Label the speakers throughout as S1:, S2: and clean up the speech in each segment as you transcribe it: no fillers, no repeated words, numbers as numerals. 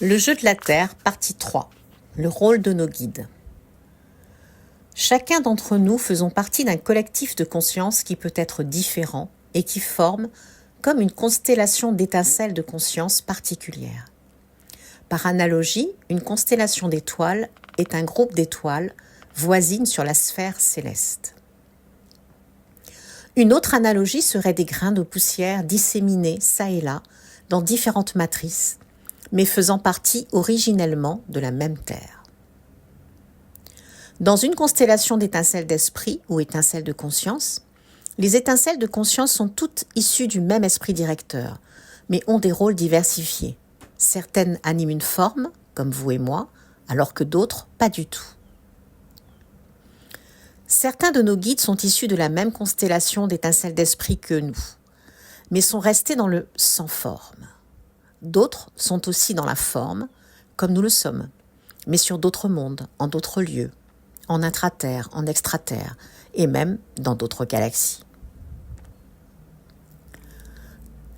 S1: Le jeu de la Terre, partie 3. Le rôle de nos guides. Chacun d'entre nous faisons partie d'un collectif de conscience qui peut être différent et qui forme comme une constellation d'étincelles de conscience particulières. Par analogie, une constellation d'étoiles est un groupe d'étoiles voisines sur la sphère céleste. Une autre analogie serait des grains de poussière disséminés çà et là dans différentes matrices, mais faisant partie originellement de la même Terre. Dans une constellation d'étincelles d'esprit ou étincelles de conscience, les étincelles de conscience sont toutes issues du même esprit directeur, mais ont des rôles diversifiés. Certaines animent une forme, comme vous et moi, alors que d'autres, pas du tout. Certains de nos guides sont issus de la même constellation d'étincelles d'esprit que nous, mais sont restés dans le sans forme. D'autres sont aussi dans la forme, comme nous le sommes, mais sur d'autres mondes, en d'autres lieux, en intraterre, en extraterre, et même dans d'autres galaxies.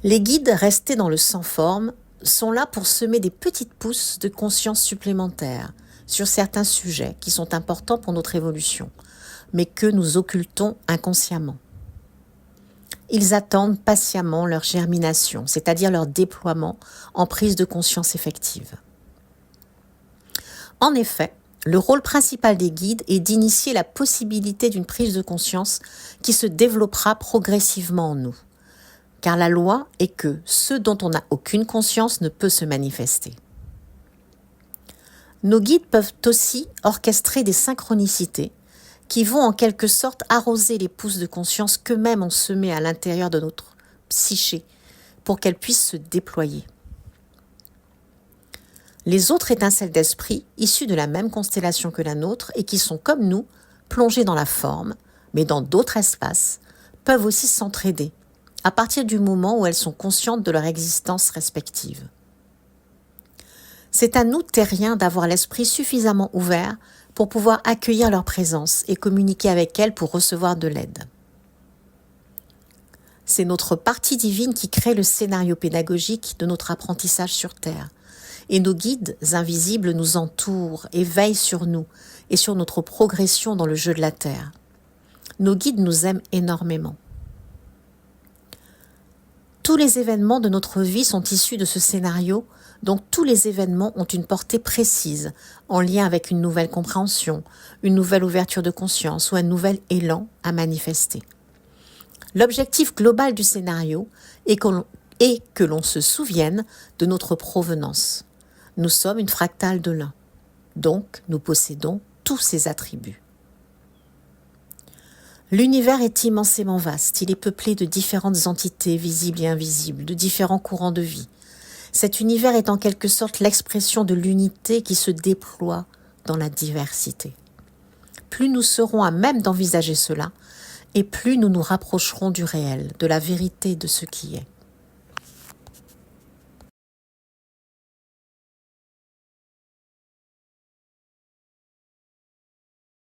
S1: Les guides restés dans le sans forme sont là pour semer des petites pousses de conscience supplémentaires sur certains sujets qui sont importants pour notre évolution, mais que nous occultons inconsciemment. Ils attendent patiemment leur germination, c'est-à-dire leur déploiement en prise de conscience effective. En effet, le rôle principal des guides est d'initier la possibilité d'une prise de conscience qui se développera progressivement en nous. Car la loi est que ce dont on n'a aucune conscience ne peut se manifester. Nos guides peuvent aussi orchestrer des synchronicités qui vont en quelque sorte arroser les pousses de conscience qu'eux-mêmes ont semées à l'intérieur de notre psyché pour qu'elles puissent se déployer. Les autres étincelles d'esprit, issues de la même constellation que la nôtre et qui sont comme nous, plongées dans la forme, mais dans d'autres espaces, peuvent aussi s'entraider, à partir du moment où elles sont conscientes de leur existence respective. C'est à nous, terriens, d'avoir l'esprit suffisamment ouvert pour pouvoir accueillir leur présence et communiquer avec elles pour recevoir de l'aide. C'est notre partie divine qui crée le scénario pédagogique de notre apprentissage sur Terre. Et nos guides invisibles nous entourent et veillent sur nous et sur notre progression dans le jeu de la Terre. Nos guides nous aiment énormément. Tous les événements de notre vie sont issus de ce scénario, donc tous les événements ont une portée précise, en lien avec une nouvelle compréhension, une nouvelle ouverture de conscience ou un nouvel élan à manifester. L'objectif global du scénario est que l'on se souvienne de notre provenance. Nous sommes une fractale de l'un, donc nous possédons tous ces attributs. L'univers est immensément vaste, il est peuplé de différentes entités visibles et invisibles, de différents courants de vie. Cet univers est en quelque sorte l'expression de l'unité qui se déploie dans la diversité. Plus nous serons à même d'envisager cela, et plus nous nous rapprocherons du réel, de la vérité de ce qui est.